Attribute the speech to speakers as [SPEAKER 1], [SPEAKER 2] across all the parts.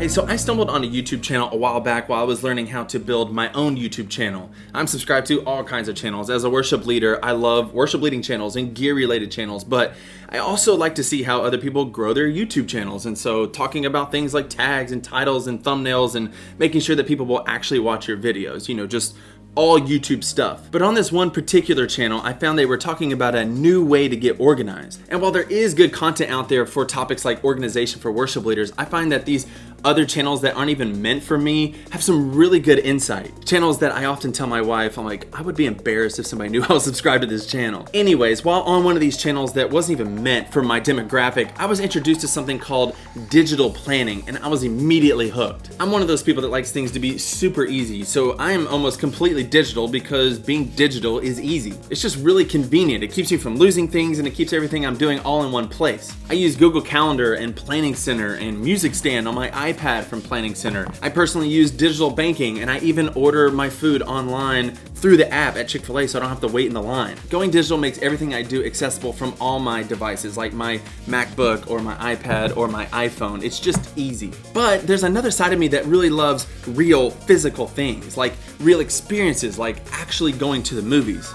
[SPEAKER 1] Hey, so I stumbled on a YouTube channel a while back while I was learning how to build my own YouTube channel. I'm subscribed to all kinds of channels. As a worship leader, I love worship leading channels and gear related channels, but I also like to see how other people grow their YouTube channels. And so talking about things like tags and titles and thumbnails and making sure that people will actually watch your videos, just all YouTube stuff. But on this one particular channel, I found they were talking about a new way to get organized. And while there is good content out there for topics like organization for worship leaders, I find that these other channels that aren't even meant for me have some really good insight. Channels that I often tell my wife, I'm like, I would be embarrassed if somebody knew I was subscribed to this channel. Anyways, while on one of these channels that wasn't even meant for my demographic, I was introduced to something called digital planning, and I was immediately hooked. I'm one of those people that likes things to be super easy, so I am almost completely digital because being digital is easy. It's just really convenient. It keeps you from losing things, and it keeps everything I'm doing all in one place. I use Google Calendar and Planning Center and Music Stand on my iPad from Planning Center. I personally use digital banking, and I even order my food online through the app at Chick-fil-A so I don't have to wait in the line. Going digital makes everything I do accessible from all my devices, like my MacBook or my iPad or my iPhone. It's just easy. But there's another side of me that really loves real physical things, like real experiences, like actually going to the movies.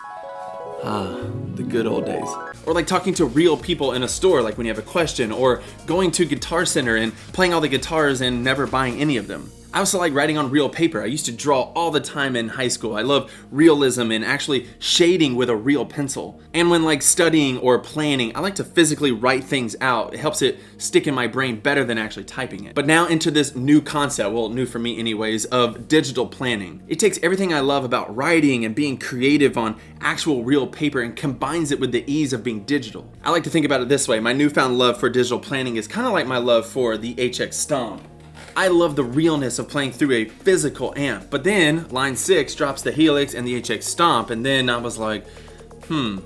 [SPEAKER 1] The good old days. Or like talking to real people in a store, like when you have a question, or going to Guitar Center and playing all the guitars and never buying any of them. I also like writing on real paper. I used to draw all the time in high school. I love realism and actually shading with a real pencil. And when studying or planning, I like to physically write things out. It helps it stick in my brain better than actually typing it. But now into this new concept, well, new for me anyways, of digital planning. It takes everything I love about writing and being creative on actual real paper and combines it with the ease of being digital. I like to think about it this way. My newfound love for digital planning is kind of like my love for the Stomp. I love the realness of playing through a physical amp, but then line 6 drops the Helix and the Stomp, and then I was like,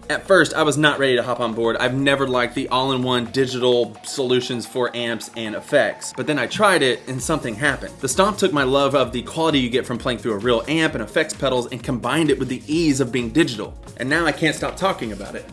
[SPEAKER 1] At first, I was not ready to hop on board. I've never liked the all-in-one digital solutions for amps and effects. But then I tried it and something happened. The Stomp took my love of the quality you get from playing through a real amp and effects pedals and combined it with the ease of being digital. And now I can't stop talking about it.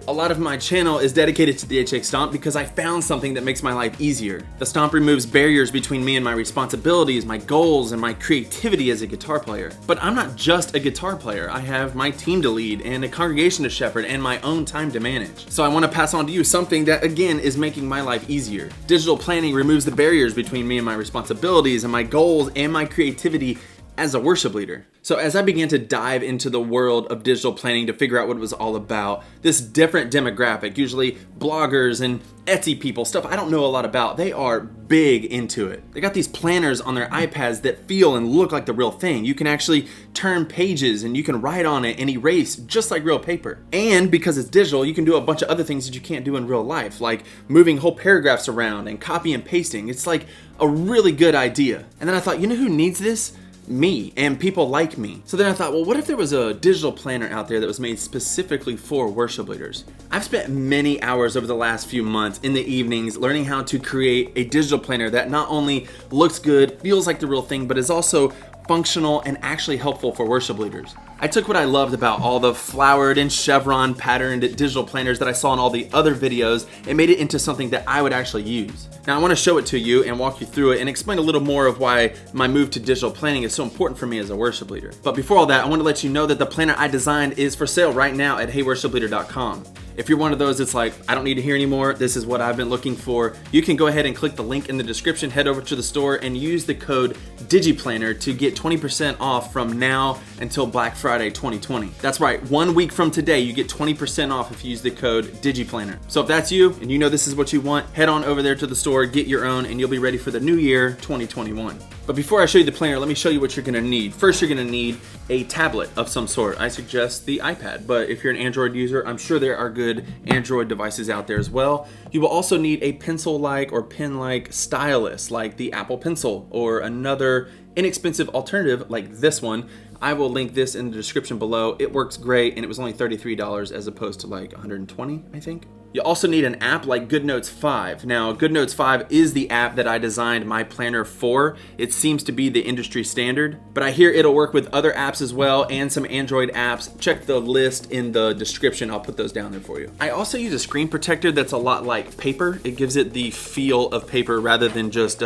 [SPEAKER 1] A lot of my channel is dedicated to the Stomp because I found something that makes my life easier. The Stomp removes barriers between me and my responsibilities, my goals, and my creativity as a guitar player. But I'm not just a guitar player. I have my team to lead and a congregation to shepherd and my own time to manage. So I want to pass on to you something that, again, is making my life easier. Digital planning removes the barriers between me and my responsibilities and my goals and my creativity as a worship leader. So as I began to dive into the world of digital planning to figure out what it was all about, this different demographic, usually bloggers and Etsy people, stuff I don't know a lot about, they are big into it. They got these planners on their iPads that feel and look like the real thing. You can actually turn pages and you can write on it and erase just like real paper. And because it's digital, you can do a bunch of other things that you can't do in real life, like moving whole paragraphs around and copy and pasting. It's like a really good idea. And then I thought, you know who needs this? Me and people like me. So then I thought, well, what if there was a digital planner out there that was made specifically for worship leaders? I've spent many hours over the last few months in the evenings learning how to create a digital planner that not only looks good, feels like the real thing, but is also functional and actually helpful for worship leaders. I took what I loved about all the flowered and chevron patterned digital planners that I saw in all the other videos and made it into something that I would actually use. Now I want to show it to you and walk you through it and explain a little more of why my move to digital planning is so important for me as a worship leader. But before all that, I want to let you know that the planner I designed is for sale right now at heyworshipleader.com. If you're one of those that's like, I don't need to hear anymore, this is what I've been looking for, you can go ahead and click the link in the description, head over to the store and use the code DIGIPLANNER to get 20% off from now until Black Friday 2020. That's right, 1 week from today, you get 20% off if you use the code DIGIPLANNER. So if that's you and you know this is what you want, head on over there to the store, get your own, and you'll be ready for the new year 2021. But before I show you the planner, let me show you what you're gonna need. First, you're gonna need a tablet of some sort. I suggest the iPad, but if you're an Android user, I'm sure there are good Android devices out there as well. You will also need a pencil-like or pen-like stylus, like the Apple Pencil, or another inexpensive alternative like this one. I will link this in the description below. It works great, and it was only $33 as opposed to like $120, I think. You also need an app like GoodNotes 5. Now, GoodNotes 5 is the app that I designed my planner for. It seems to be the industry standard, but I hear it'll work with other apps as well and some Android apps. Check the list in the description. I'll put those down there for you. I also use a screen protector that's a lot like paper. It gives it the feel of paper rather than just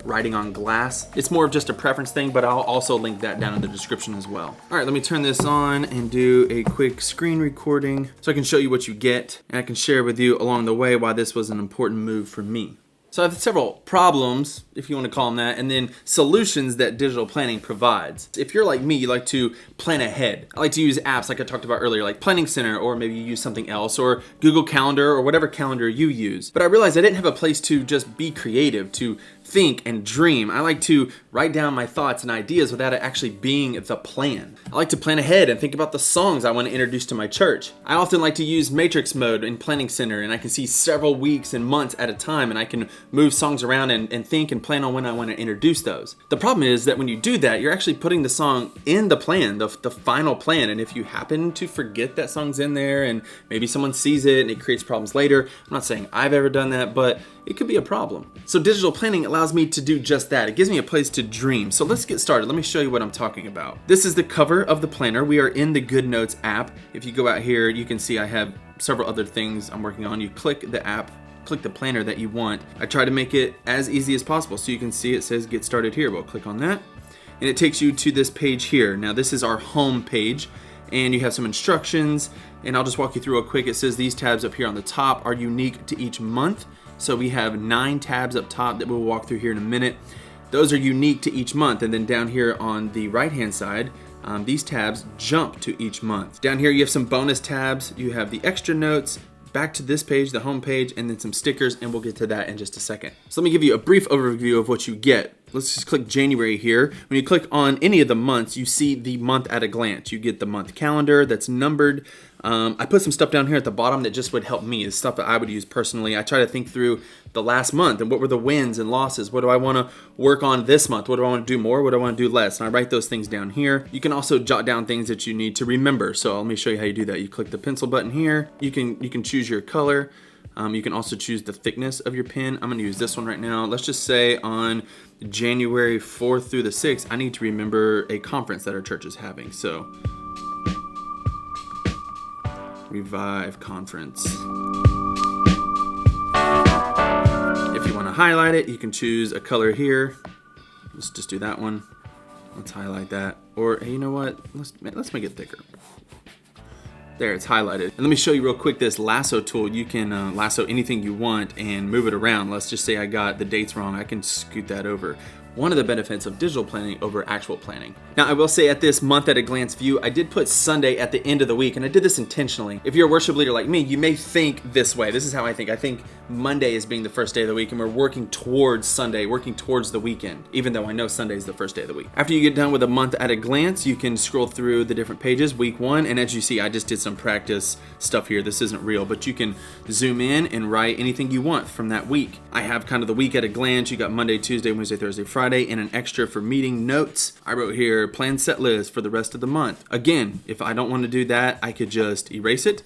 [SPEAKER 1] writing on glass. It's more of just a preference thing, but I'll also link that down in the description as well. All right, let me turn this on and do a quick screen recording so I can show you what you get, and I can share with you along the way why this was an important move for me. So I have several problems, if you want to call them that, and then solutions that digital planning provides. If you're like me, you like to plan ahead. I like to use apps like I talked about earlier, like Planning Center, or maybe you use something else, or Google Calendar, or whatever calendar you use. But I realized I didn't have a place to just be creative, to think and dream. I like to write down my thoughts and ideas without it actually being the plan. I like to plan ahead and think about the songs I want to introduce to my church. I often like to use matrix mode in Planning Center, and I can see several weeks and months at a time, and I can move songs around and think and plan on when I want to introduce those. The problem is that when you do that, you're actually putting the song in the plan, the final plan, and if you happen to forget that song's in there and maybe someone sees it and it creates problems later, I'm not saying I've ever done that, but it could be a problem. So digital planning allows me to do just that. It gives me a place to dream. So let's get started. Let me show you what I'm talking about. This is the cover of the planner. We are in the GoodNotes app. If you go out here, you can see I have several other things I'm working on. You click the app, click the planner that you want. I try to make it as easy as possible. So you can see it says get started here. We'll click on that and it takes you to this page here. Now this is our home page and you have some instructions, and I'll just walk you through real quick. It says these tabs up here on the top are unique to each month. So we have 9 tabs up top that we'll walk through here in a minute. Those are unique to each month. And then down here on the right-hand side, these tabs jump to each month. Down here you have some bonus tabs. You have the extra notes, back to this page, the home page, and then some stickers, and we'll get to that in just a second. So let me give you a brief overview of what you get. Let's just click January here. When you click on any of the months, you see the month at a glance. You get the month calendar that's numbered. I put some stuff down here at the bottom that just would help me. It's stuff that I would use personally. I try to think through the last month and what were the wins and losses. What do I want to work on this month? What do I want to do more? What do I want to do less? And I write those things down here. You can also jot down things that you need to remember. So let me show you how you do that. You click the pencil button here. You can choose your color. You can also choose the thickness of your pen. I'm going to use this one right now. Let's just say on January 4th through the 6th, I need to remember a conference that our church is having. So, Revive Conference. If you want to highlight it, you can choose a color here. Let's just do that one. Let's highlight that. Or, hey, you know what? Let's make it thicker. There, it's highlighted. And let me show you real quick this lasso tool. You can lasso anything you want and move it around. Let's just say I got the dates wrong. I can scoot that over. One of the benefits of digital planning over actual planning. Now, I will say at this month at a glance view, I did put Sunday at the end of the week, and I did this intentionally. If you're a worship leader like me, you may think this way. This is how I think. I think Monday is being the first day of the week, and we're working towards Sunday, working towards the weekend, even though I know Sunday is the first day of the week. After you get done with a month at a glance, you can scroll through the different pages, week 1, and as you see, I just did some practice stuff here. This isn't real, but you can zoom in and write anything you want from that week. I have kind of the week at a glance. You got Monday, Tuesday, Wednesday, Thursday, Friday, and an extra for meeting notes. I wrote here plan set list for the rest of the month. Again, if I don't want to do that, I could just erase it.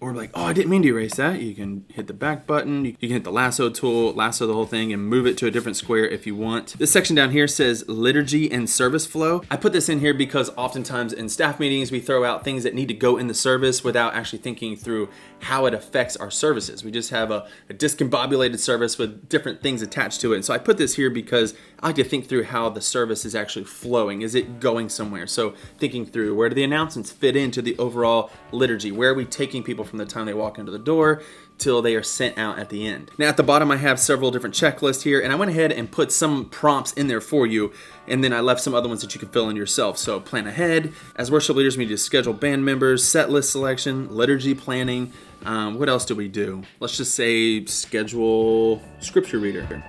[SPEAKER 1] Or like, oh, I didn't mean to erase that. You can hit the back button. You can hit the lasso tool, lasso the whole thing, and move it to a different square if you want. This section down here says liturgy and service flow. I put this in here because oftentimes in staff meetings, we throw out things that need to go in the service without actually thinking through how it affects our services. We just have a discombobulated service with different things attached to it. And so I put this here because I like to think through how the service is actually flowing. Is it going somewhere? So thinking through, where do the announcements fit into the overall liturgy? Where are we taking people from the time they walk into the door till they are sent out at the end? Now at the bottom I have several different checklists here, and I went ahead and put some prompts in there for you, and then I left some other ones that you can fill in yourself. So plan ahead. As worship leaders, we need to schedule band members, set list selection, liturgy planning. What else do we do? Let's just say schedule scripture reader.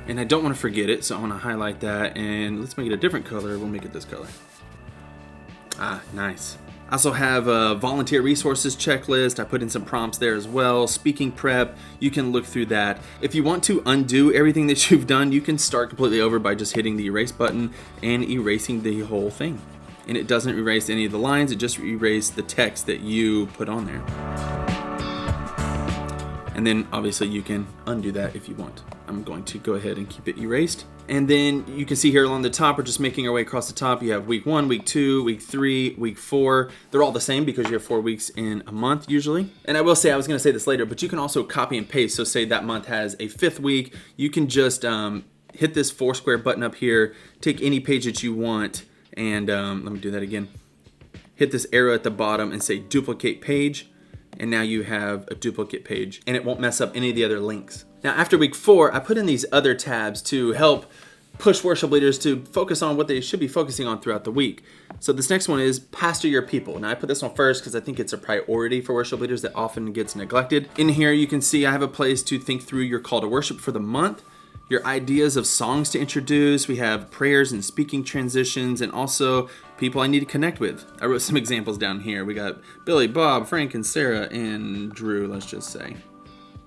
[SPEAKER 1] And I don't want to forget it, so I want to highlight that, and let's make it a different color. We'll make it this color. Ah, nice. I also have a volunteer resources checklist. I put in some prompts there as well. Speaking prep, you can look through that. If you want to undo everything that you've done, you can start completely over by just hitting the erase button and erasing the whole thing. and it doesn't erase any of the lines, it just erases the text that you put on there. And then obviously you can undo that if you want. I'm going to go ahead and keep it erased. And then you can see here along the top, we're just making our way across the top. You have week 1, week 2, week 3, week 4. They're all the same because you have 4 weeks in a month usually. And I will say, I was gonna say this later, but you can also copy and paste. So say that month has a 5th week, you can just hit this 4 square button up here, take any page that you want, and let me do that again. Hit this arrow at the bottom and say duplicate page. And now you have a duplicate page and it won't mess up any of the other links. Now after week 4, I put in these other tabs to help push worship leaders to focus on what they should be focusing on throughout the week. So this next one is pastor your people. Now I put this one first because I think it's a priority for worship leaders that often gets neglected. In here you can see I have a place to think through your call to worship for the month, your ideas of songs to introduce. We have prayers and speaking transitions, and also people I need to connect with. I wrote some examples down here. We got Billy, Bob, Frank, and Sarah, and Drew, let's just say.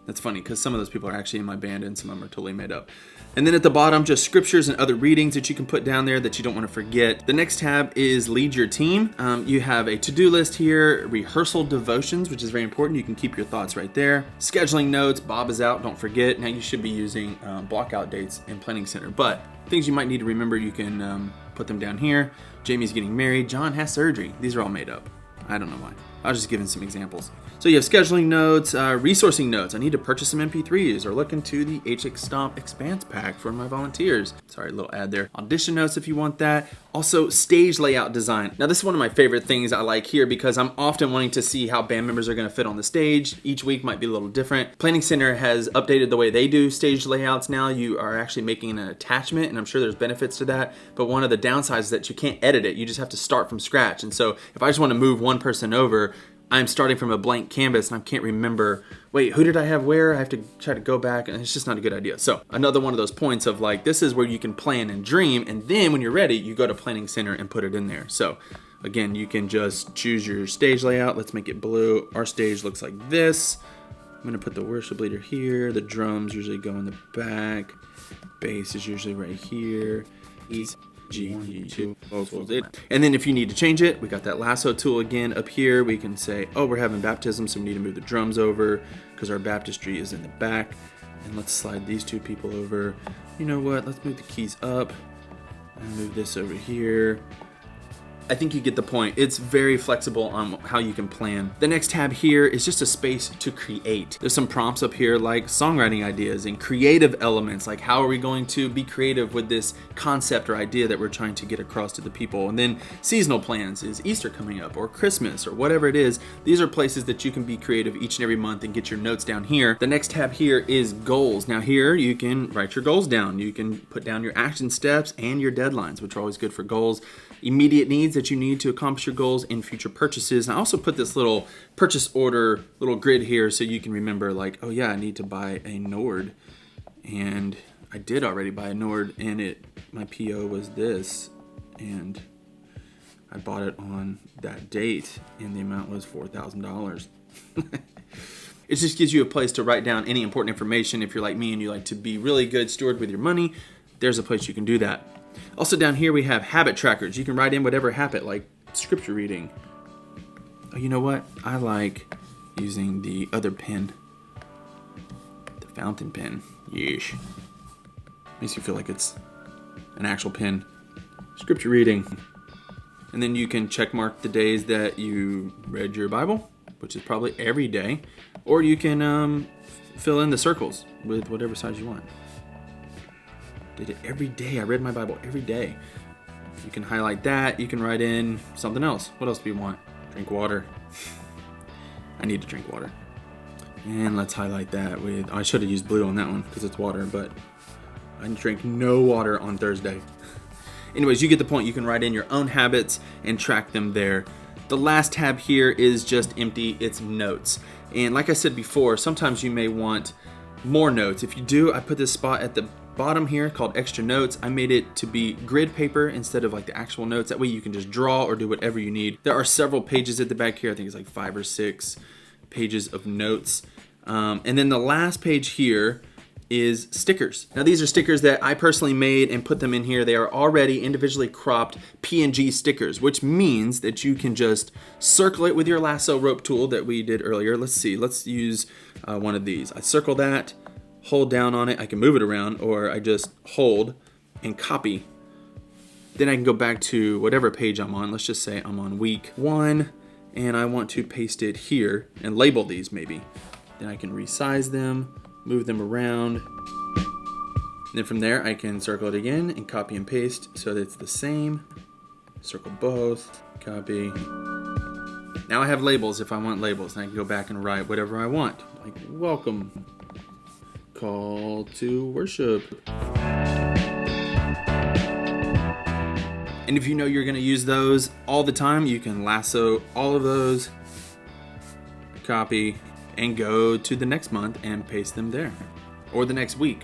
[SPEAKER 1] That's funny because some of those people are actually in my band and some of them are totally made up. And then at the bottom, just scriptures and other readings that you can put down there that you don't want to forget. The next tab is lead your team. You have a to-do list here, rehearsal devotions, which is very important. You can keep your thoughts right there. Scheduling notes, Bob is out, don't forget. Now you should be using block out dates in Planning Center, but things you might need to remember, you can put them down here. Jamie's getting married, John has surgery. These are all made up. I don't know why. I was just giving some examples. So you have scheduling notes, resourcing notes. I need to purchase some MP3s or look into the Stomp EXPANSE pack for my volunteers. Sorry, a little ad there. Audition notes if you want that. Also stage layout design. Now this is one of my favorite things I like here because I'm often wanting to see how band members are gonna fit on the stage. Each week might be a little different. Planning Center has updated the way they do stage layouts now. You are actually making an attachment, and I'm sure there's benefits to that, but one of the downsides is that you can't edit it. You just have to start from scratch. And so if I just wanna move one person over, I'm starting from a blank canvas and I can't remember, wait, who did I have where? I have to try to go back, and it's just not a good idea. So another one of those points of like, this is where you can plan and dream, and then when you're ready, you go to Planning Center and put it in there. So again, you can just choose your stage layout. Let's make it blue. Our stage looks like this. I'm gonna put the worship leader here. The drums usually go in the back. Bass is usually right here. G2 vocals. And then if you need to change it, we got that lasso tool again up here. We can say, oh, we're having baptism, so we need to move the drums over because our baptistry is in the back. And let's slide these 2 people over. You know what? Let's move the keys up and move this over here. I think you get the point. It's very flexible on how you can plan. The next tab here is just a space to create. There's some prompts up here like songwriting ideas and creative elements, like how are we going to be creative with this concept or idea that we're trying to get across to the people. And then seasonal plans, is Easter coming up or Christmas or whatever it is. These are places that you can be creative each and every month and get your notes down here. The next tab here is goals. Now here you can write your goals down. You can put down your action steps and your deadlines, which are always good for goals. Immediate needs that you need to accomplish your goals in future purchases. And I also put this little purchase order little grid here so you can remember like, oh yeah, I need to buy a Nord, and I did already buy a Nord, and my PO was this, and I bought it on that date and the amount was $4,000. It just gives you a place to write down any important information. If you're like me and you like to be really good steward with your money, there's a place you can do that. Also down here we have habit trackers. You can write in whatever habit, like scripture reading. Oh, you know what? I like using the other pen, the fountain pen. Yeesh. Makes you feel like it's an actual pen. Scripture reading. And then you can check mark the days that you read your Bible, which is probably every day. Or you can fill in the circles with whatever size you want. Did it every day. I read my Bible every day. You can highlight that. You can write in something else. What else do you want? Drink water. I need to drink water. And let's highlight that with, I should have used blue on that one because it's water, but I drink no water on Thursday. Anyways, you get the point. You can write in your own habits and track them there. The last tab here is just empty. It's notes. And like I said before, sometimes you may want more notes. If you do, I put this spot at the bottom here called extra notes. I made it to be grid paper instead of like the actual notes. That way you can just draw or do whatever you need. There are several pages at the back here. I think it's like 5 or 6 pages of notes. And then the last page here is stickers. Now these are stickers that I personally made and put them in here. They are already individually cropped PNG stickers, which means that you can just circle it with your lasso rope tool that we did earlier. Let's see, let's use one of these. I circle that, hold down on it. I can move it around, or I just hold and copy. Then I can go back to whatever page I'm on. Let's just say I'm on week 1 and I want to paste it here and label these maybe. Then I can resize them, move them around. And then from there I can circle it again and copy and paste so that it's the same. Circle both, copy. Now I have labels if I want labels, and I can go back and write whatever I want, like welcome, call to worship. And if you know you're going to use those all the time, you can lasso all of those, copy, and go to the next month and paste them there, or the next week.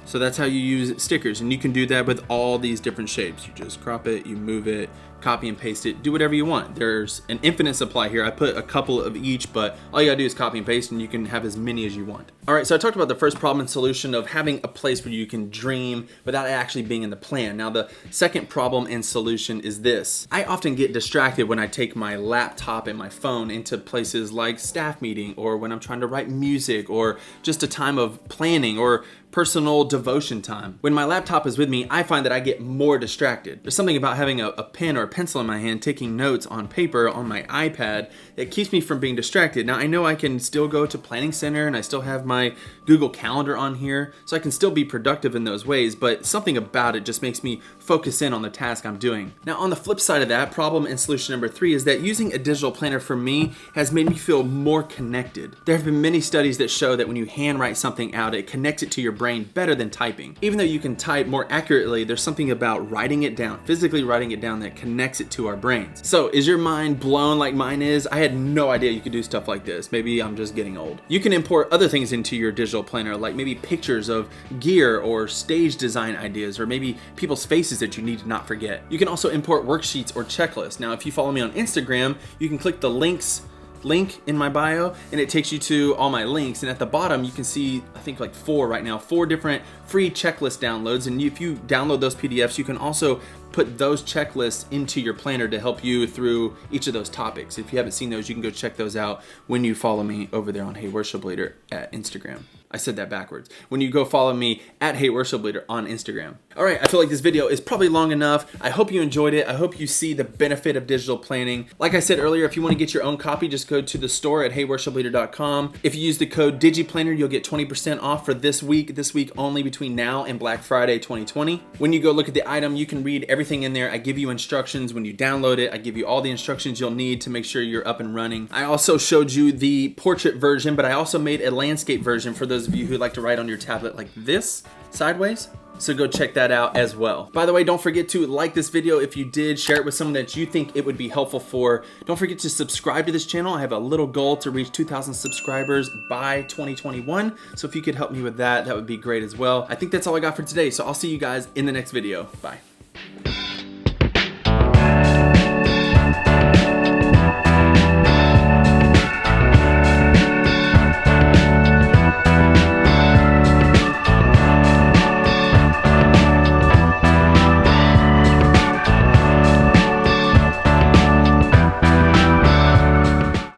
[SPEAKER 1] So that's how you use stickers, and you can do that with all these different shapes. You just crop it, you move it, copy and paste it, do whatever you want. There's an infinite supply here. I put a couple of each, but all you gotta do is copy and paste, and you can have as many as you want. All right, so I talked about the first problem and solution of having a place where you can dream without actually being in the plan. Now the second problem and solution is this. I often get distracted when I take my laptop and my phone into places like staff meeting, or when I'm trying to write music, or just a time of planning, or personal devotion time. When my laptop is with me, I find that I get more distracted. There's something about having a pen or a pencil in my hand, taking notes on paper on my iPad, that keeps me from being distracted. Now I know I can still go to Planning Center, and I still have my Google Calendar on here, so I can still be productive in those ways, but something about it just makes me focus in on the task I'm doing. Now on the flip side of that, problem and solution number 3 is that using a digital planner for me has made me feel more connected. There have been many studies that show that when you handwrite something out, it connects it to your brain better than typing. Even though you can type more accurately, there's something about writing it down, physically writing it down, that connects it to our brains. So is your mind blown like mine is? I had no idea you could do stuff like this. Maybe I'm just getting old. You can import other things into your digital planner, like maybe pictures of gear or stage design ideas, or maybe people's faces that you need to not forget. You can also import worksheets or checklists. Now, if you follow me on Instagram, you can click the link in my bio, and it takes you to all my links, and at the bottom you can see, I think like 4 right now, 4 different free checklist downloads, and if you download those PDFs, you can also put those checklists into your planner to help you through each of those topics. If you haven't seen those, you can go check those out when you follow me over there on Hey Worship Leader at Instagram. I said that backwards. When you go follow me at Hey Worship Leader on Instagram. All right, I feel like this video is probably long enough. I hope you enjoyed it. I hope you see the benefit of digital planning. Like I said earlier, if you want to get your own copy, just go to the store at heyworshipleader.com. If you use the code DIGIPLANNER, you'll get 20% off for this week only, between now and Black Friday 2020. When you go look at the item, you can read everything in there. I give you instructions when you download it. I give you all the instructions you'll need to make sure you're up and running. I also showed you the portrait version, but I also made a landscape version for those of you who like to write on your tablet like this, sideways. So go check that out as well. By the way, don't forget to like this video if you did, share it with someone that you think it would be helpful for. Don't forget to subscribe to this channel. I have a little goal to reach 2,000 subscribers by 2021. So if you could help me with that, that would be great as well. I think that's all I got for today. So I'll see you guys in the next video. Bye.